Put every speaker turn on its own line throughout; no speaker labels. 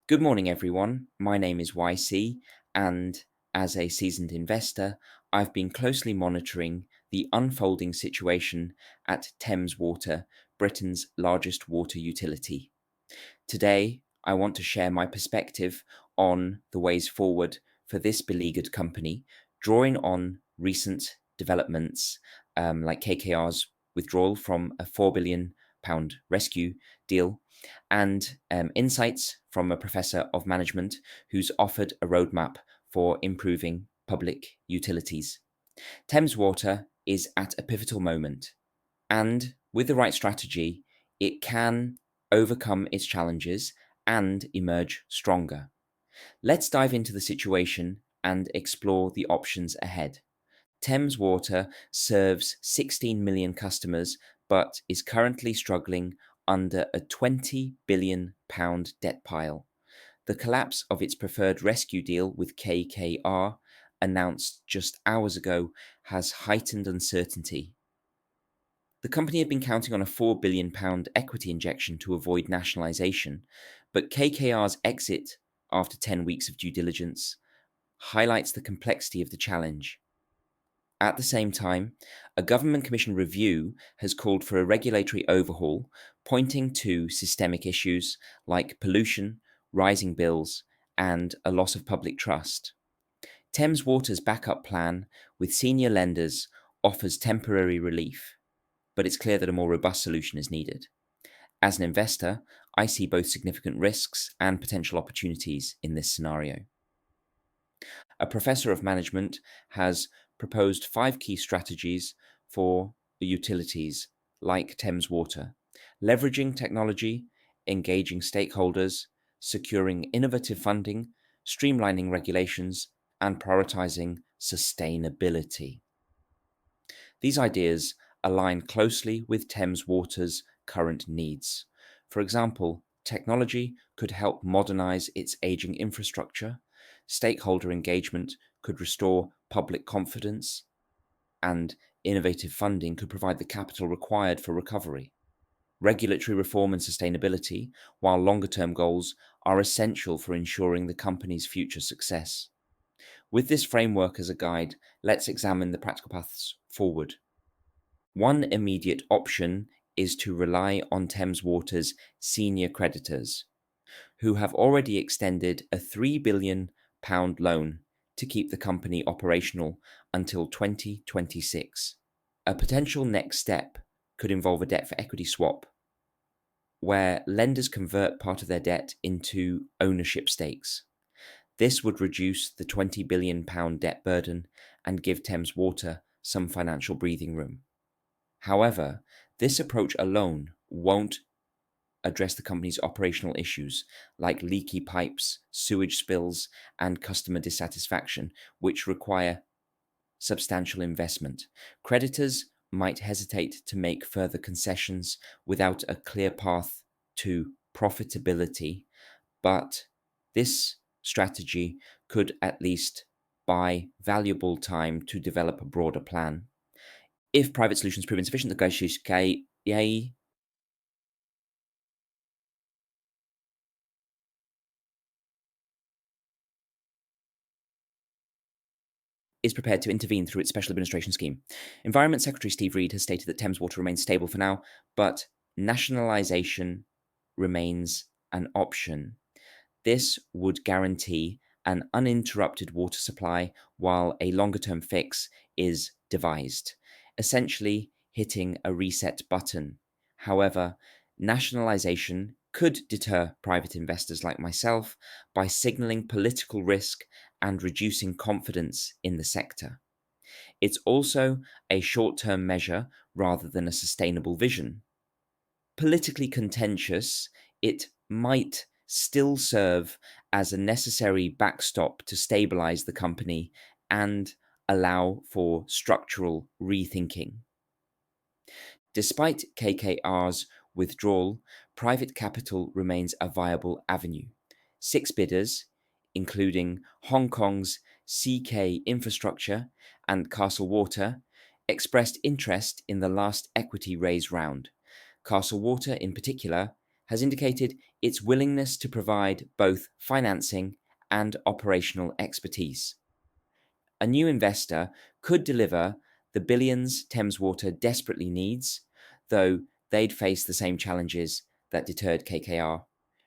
Good morning, everyone. My name is YC, and as a seasoned investor, I've been closely monitoring the unfolding situation at Thames Water, Britain's largest water utility. Today, I want to share my perspective on the ways forward for this beleaguered company, drawing on recent developments like KKR's withdrawal from a £4 billion rescue deal and insights from a professor of management who's offered a roadmap for improving public utilities. Thames Water is at a pivotal moment, and with the right strategy, it can overcome its challenges and emerge stronger. Let's dive into the situation and explore the options ahead. Thames Water serves 16 million customers but is currently struggling under a £20 billion debt pile. The collapse of its preferred rescue deal with KKR, announced just hours ago, has heightened uncertainty. The company had been counting on a £4 billion equity injection to avoid nationalisation, but KKR's exit after 10 weeks of due diligence highlights the complexity of the challenge. At the same time, a government commission review has called for a regulatory overhaul, pointing to systemic issues like pollution, rising bills, and a loss of public trust. Thames Water's backup plan with senior lenders offers temporary relief, but it's clear that a more robust solution is needed. As an investor, I see both significant risks and potential opportunities in this scenario. A professor of management has proposed 5 key strategies for utilities like Thames Water: leveraging technology, engaging stakeholders, securing innovative funding, streamlining regulations, and prioritizing sustainability. These ideas align closely with Thames Water's current needs. For example, technology could help modernize its aging infrastructure, stakeholder engagement could restore public confidence, and innovative funding could provide the capital required for recovery. Regulatory reform and sustainability, while longer term goals, are essential for ensuring the company's future success. With this framework as a guide, let's examine the practical paths forward. One immediate option is to rely on Thames Water's senior creditors, who have already extended a £3 billion loan to keep the company operational until 2026. A potential next step could involve a debt for equity swap, where lenders convert part of their debt into ownership stakes. This would reduce the £20 billion debt burden and give Thames Water some financial breathing room. However, this approach alone won't address the company's operational issues like leaky pipes, sewage spills, and customer dissatisfaction, which require substantial investment. Creditors might hesitate to make further concessions without a clear path to profitability, but this strategy could at least buy valuable time to develop a broader plan. If private solutions prove insufficient, the negotiation is prepared to intervene through its special administration scheme. Environment Secretary Steve Reed has stated that Thames Water remains stable for now, but nationalisation remains an option. This would guarantee an uninterrupted water supply while a longer term fix is devised, essentially hitting a reset button. However, nationalisation could deter private investors like myself by signalling political risk and reducing confidence in the sector. It's also a short term measure rather than a sustainable vision. Politically contentious, it might still serve as a necessary backstop to stabilize the company and allow for structural rethinking. Despite KKR's withdrawal, private capital remains a viable avenue. 6 bidders, including Hong Kong's CK Infrastructure and Castle Water, expressed interest in the last equity raise round. Castle Water, in particular, has indicated its willingness to provide both financing and operational expertise. A new investor could deliver the billions Thames Water desperately needs, though they'd face the same challenges that deterred KKR: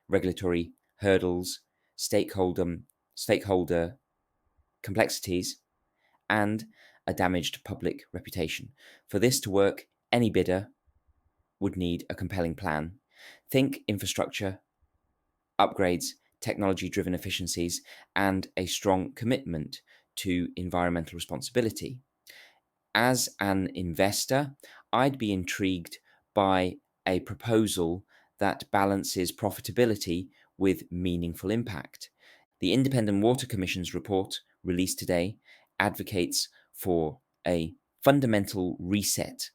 regulatory hurdles, stakeholder complexities, and a damaged public reputation. For this to work, any bidder would need a compelling plan. Think infrastructure, upgrades, technology driven efficiencies, and a strong commitment to environmental responsibility. As an investor, I'd be intrigued by a proposal that balances profitability with meaningful impact. The Independent Water Commission's report, released today, advocates for a fundamental reset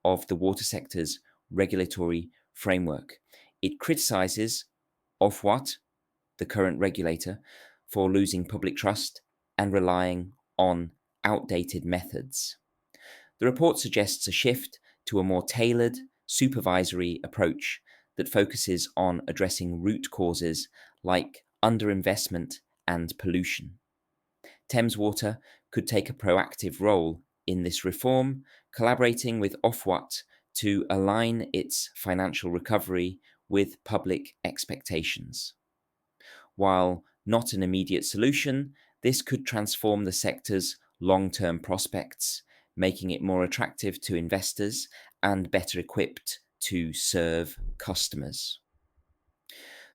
of the water sector's regulatory framework. It criticizes Ofwat, the current regulator, for losing public trust and relying on outdated methods. The report suggests a shift to a more tailored, supervisory approach that focuses on addressing root causes like underinvestment and pollution. Thames Water could take a proactive role in this reform, collaborating with Ofwat to align its financial recovery with public expectations. While not an immediate solution, this could transform the sector's long-term prospects, making it more attractive to investors and better equipped to serve customers.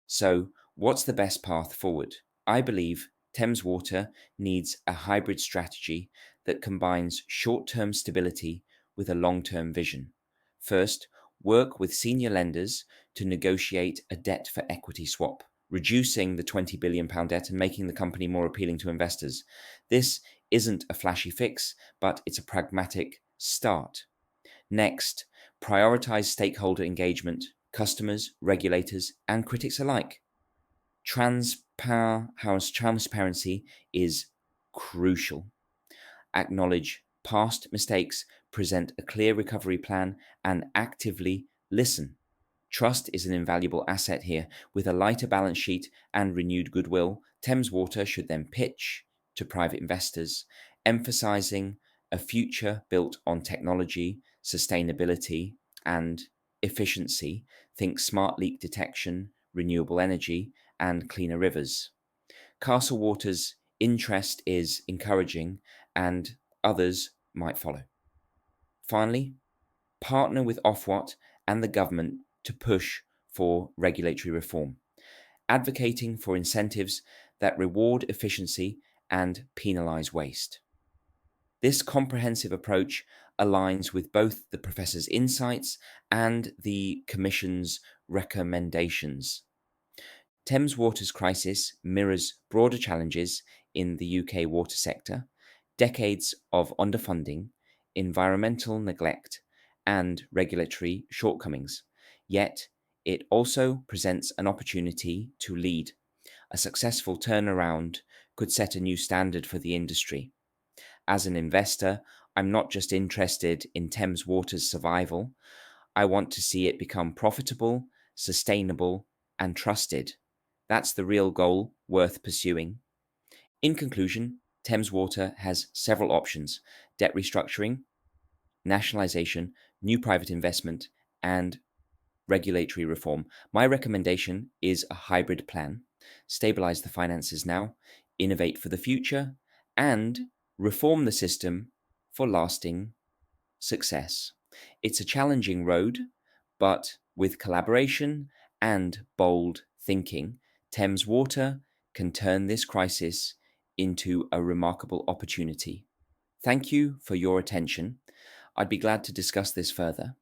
So, what's the best path forward? I believe Thames Water needs a hybrid strategy that combines short-term stability with a long-term vision. First, work with senior lenders to negotiate a debt for equity swap, reducing the £20 billion debt and making the company more appealing to investors. This isn't a flashy fix, but it's a pragmatic start. Next, prioritize stakeholder engagement, customers, regulators, and critics alike. Transparency is crucial. Acknowledge past mistakes, present a clear recovery plan, and actively listen. Trust is an invaluable asset here. With a lighter balance sheet and renewed goodwill, Thames Water should then pitch to private investors, emphasizing a future built on technology, sustainability, and efficiency. Think smart leak detection, renewable energy, and cleaner rivers. Castle Water's interest is encouraging, and others might follow. Finally, partner with Ofwat and the government to push for regulatory reform, advocating for incentives that reward efficiency and penalise waste. This comprehensive approach aligns with both the Professor's insights and the Commission's recommendations. Thames Water's crisis mirrors broader challenges in the UK water sector: decades of underfunding, environmental neglect, and regulatory shortcomings. Yet, it also presents an opportunity to lead. A successful turnaround could set a new standard for the industry. As an investor, I'm not just interested in Thames Water's survival. I want to see it become profitable, sustainable, and trusted. That's the real goal worth pursuing. In conclusion, Thames Water has several options: debt restructuring, nationalization, new private investment, and regulatory reform. My recommendation is a hybrid plan: stabilize the finances now, innovate for the future, and reform the system for lasting success. It's a challenging road, but with collaboration and bold thinking, Thames Water can turn this crisis into a remarkable opportunity. Thank you for your attention. I'd be glad to discuss this further.